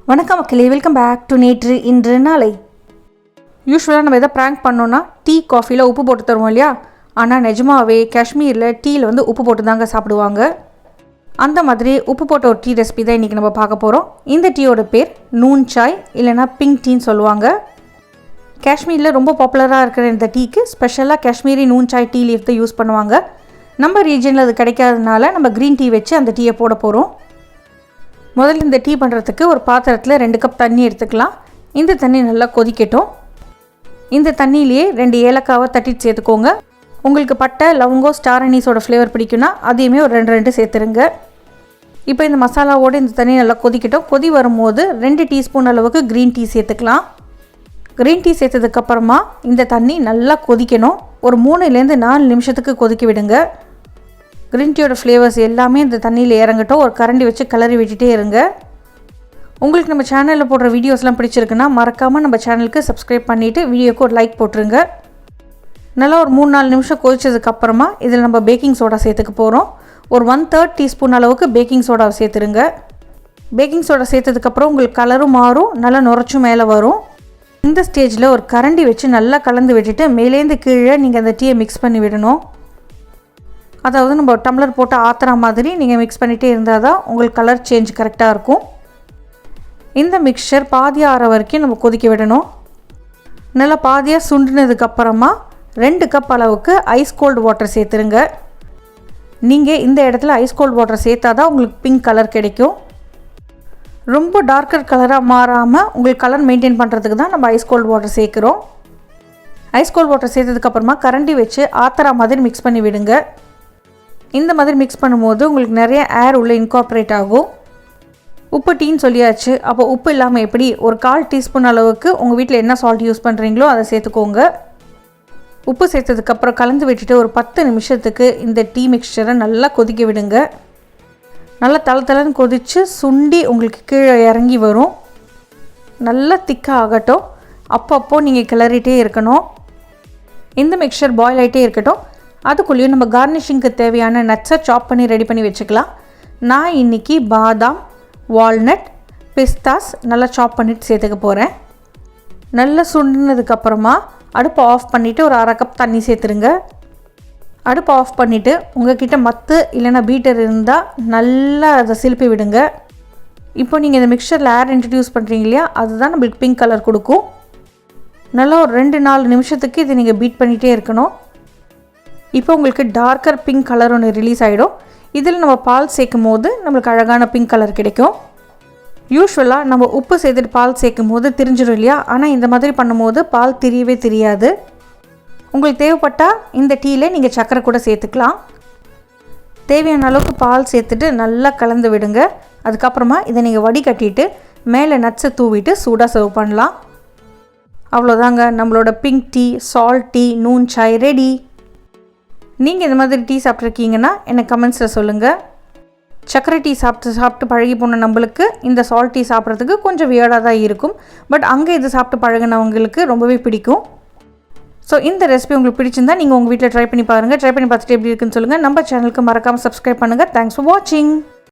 வணக்கம் மக்களே, welcome back to நேற்று இன்று நாளை. யூஸ்வலாக நம்ம எதாவது ப்ராங்க் பண்ணோன்னா டீ காஃபியில் உப்பு போட்டு தருவோம் இல்லையா? ஆனால் நிஜமாகவே காஷ்மீரில் டீயில் வந்து உப்பு போட்டு தாங்க சாப்பிடுவாங்க. அந்த மாதிரி உப்பு போட்ட ஒரு டீ ரெசிபி தான் இன்றைக்கி நம்ம பார்க்க போகிறோம். இந்த டீயோட பேர் நூன் சாய் இல்லைனா பிங்க் டீன்னு சொல்லுவாங்க. காஷ்மீரில் ரொம்ப பாப்புலராக இருக்கிற இந்த டீக்கு ஸ்பெஷலாக Kashmiri noon Sai tea leaf தான் யூஸ் பண்ணுவாங்க. நம்ம ரீஜனில் அது கிடைக்காதனால நம்ம க்ரீன் டீ வச்சு அந்த டீயை போட போகிறோம். முதல்ல இந்த டீ பண்ணுறதுக்கு ஒரு பாத்திரத்தில் 2 கப் தண்ணி எடுத்துக்கலாம். இந்த தண்ணி நல்லா கொதிக்கட்டும். இந்த தண்ணியிலேயே 2 ஏலக்காவை தட்டிட்டு சேர்த்துக்கோங்க. உங்களுக்கு பட்டை, லவங்கம், ஸ்டார் அனீஸோட ஃப்ளேவர் பிடிக்குன்னா அதையுமே ஒரு 2 சேர்த்துருங்க. இப்போ இந்த மசாலாவோடு இந்த தண்ணி நல்லா கொதிக்கட்டும். கொதி வரும்போது 2 டீஸ்பூன் அளவுக்கு க்ரீன் டீ சேர்த்துக்கலாம். க்ரீன் டீ சேர்த்ததுக்கப்புறமா இந்த தண்ணி நல்லா கொதிக்கணும். ஒரு 3லேருந்து 4 நிமிஷத்துக்கு கொதிக்க விடுங்க. க்ரீன் டீயோட ஃப்ளேவர்ஸ் எல்லாமே இந்த தண்ணியில் இறங்கட்டும். ஒரு கரண்டி வச்சு கிளறி விட்டுட்டே இருங்க. உங்களுக்கு நம்ம சேனலில் போடுற வீடியோஸ்லாம் பிடிச்சிருக்குன்னா மறக்காமல் நம்ம சேனலுக்கு சப்ஸ்கிரைப் பண்ணிவிட்டு வீடியோக்கு ஒரு லைக் போட்டுருங்க. நல்லா ஒரு 3-4 நிமிஷம் கொதிச்சதுக்கப்புறமா இதில் நம்ம பேக்கிங் சோடா சேர்த்துக்க போகிறோம். ஒரு 1/3 டீஸ்பூன் அளவுக்கு பேக்கிங் சோடாவை சேர்த்துருங்க. பேக்கிங் சோடா சேர்த்ததுக்கப்புறம் உங்களுக்கு கலரும் மாறும், நல்லா நுரைச்சும் மேலே வரும். இந்த ஸ்டேஜில் ஒரு கரண்டி வச்சு நல்லா கலந்து விட்டுட்டு மேலேருந்து கீழே நீங்கள் அந்த டீயை மிக்ஸ் பண்ணி விடணும். அதாவது நம்ம டம்ளர் போட்டு ஆற்றுற மாதிரி நீங்கள் மிக்ஸ் பண்ணிகிட்டே இருந்தால் தான் உங்களுக்கு கலர் சேஞ்ச் கரெக்டாக இருக்கும். இந்த மிக்சர் பாதி ஆற வரைக்கும் நம்ம கொதிக்க விடணும். நல்லா பாதியாக சுண்டினதுக்கப்புறமா 2 கப் அளவுக்கு ஐஸ் கோல்டு வாட்டர் சேர்த்துருங்க. நீங்கள் இந்த இடத்துல ஐஸ் கோல்டு வாட்டர் சேர்த்தா தான் உங்களுக்கு பிங்க் கலர் கிடைக்கும். ரொம்ப டார்க்கர் கலராக மாறாமல் உங்களுக்கு கலர் மெயின்டைன் பண்ணுறதுக்கு தான் நம்ம ஐஸ் கோல்டு வாட்டர் சேர்க்குறோம். ஐஸ் கோல்டு வாட்டர் சேர்த்ததுக்கப்புறமா கரண்டி வச்சு ஆற்றுற மாதிரி மிக்ஸ் பண்ணி விடுங்க. இந்த மாதிரி மிக்ஸ் பண்ணும்போது உங்களுக்கு நிறைய ஏர் உள்ளே இன்கார்பரேட் ஆகும். உப்பு டீன்னு சொல்லியாச்சு. அப்போ உப்பு இல்லாமல் எப்படி? ஒரு 1/4 டீஸ்பூன் அளவுக்கு உங்கள் வீட்டில் என்ன சால்ட் யூஸ் பண்ணுறீங்களோ அதை சேர்த்துக்கோங்க. உப்பு சேர்த்ததுக்கப்புறம் கலந்து விட்டுட்டு ஒரு 10 நிமிஷத்துக்கு இந்த டீ மிக்சரை நல்லா கொதிக்க விடுங்க. நல்லா தளன்னு கொதித்து சுண்டி உங்களுக்கு கீழே இறங்கி வரும். நல்லா திக்காக ஆகட்டும். அப்பப்போ நீங்கள் கிளறிட்டே இருக்கணும். இந்த மிக்சர் பாயில் ஆகிட்டே இருக்கட்டும். அதுக்குள்ளேயும் நம்ம கார்னிஷிங்க்கு தேவையான நட்ஸை சாப் பண்ணி ரெடி பண்ணி வச்சுக்கலாம். நான் இன்றைக்கி பாதாம், வால்நட், பிஸ்தாஸ் நல்லா சாப் பண்ணிவிட்டு சேர்த்துக்க போகிறேன். நல்லா சுண்டினதுக்கப்புறமா அடுப்பை ஆஃப் பண்ணிவிட்டு ஒரு 1/2 கப் தண்ணி சேர்த்துருங்க. அடுப்பை ஆஃப் பண்ணிவிட்டு உங்கள்கிட்ட மத்து இல்லைன்னா பீட்டர் இருந்தால் நல்லா அதை சிலுப்பி விடுங்க. இப்போ நீங்கள் இந்த மிக்சரில் ஏர் இன்ட்ரடியூஸ் பண்ணுறீங்க இல்லையா? அதுதான் நம்மளுக்கு பிங்க் கலர் கொடுக்கும். நல்லா ஒரு 2-4 நிமிஷத்துக்கு இதை நீங்கள் பீட் பண்ணிகிட்டே இருக்கணும். இப்போ உங்களுக்கு டார்க்கர் பிங்க் கலர் ஒன்று ரிலீஸ் ஆகிடும். இதில் நம்ம பால் சேர்க்கும் போது நம்மளுக்கு அழகான பிங்க் கலர் கிடைக்கும். யூஸ்வலாக நம்ம உப்பு சேர்த்துட்டு பால் சேர்க்கும் போது திரிஞ்சிடும் இல்லையா? ஆனால் இந்த மாதிரி பண்ணும்போது பால் திரியவே தெரியாது. உங்களுக்கு தேவைப்பட்டால் இந்த டீயில் நீங்கள் சர்க்கரை கூட சேர்த்துக்கலாம். தேவையான அளவுக்கு பால் சேர்த்துட்டு நல்லா கலந்து விடுங்க. அதுக்கப்புறமா இதை நீங்கள் வடிகட்டிட்டு மேலே நட்ஸை தூவிட்டு சூடாக சர்வ் பண்ணலாம். அவ்வளோதாங்க, நம்மளோட pink tea, salt tea, noon Sai ready. நீங்கள் இந்த மாதிரி டீ சாப்பிட்ருக்கீங்கன்னா எனக்கு கமெண்ட்ஸில் சொல்லுங்கள். சர்க்கரை டீ சாப்பிட்டு பழகி போன நம்மளுக்கு இந்த சால்ட் டீ சாப்பிட்றதுக்கு கொஞ்சம் வியர்டாக தான் இருக்கும். பட் அங்கே இது சாப்பிட்டு பழகினவங்களுக்கு ரொம்பவே பிடிக்கும். ஸோ இந்த ரெசிபி உங்களுக்கு பிடிச்சிருந்தா நீங்கள் உங்கள் வீட்டில் ட்ரை பண்ணி பாருங்கள். ட்ரை பண்ணி பார்த்துட்டு எப்படி இருக்குன்னு சொல்லுங்கள். நம்ம சேனலுக்கு மறக்காமல் சப்ஸ்கிரைப் பண்ணுங்கள். தேங்க்ஸ் ஃபார் வாட்சிங்.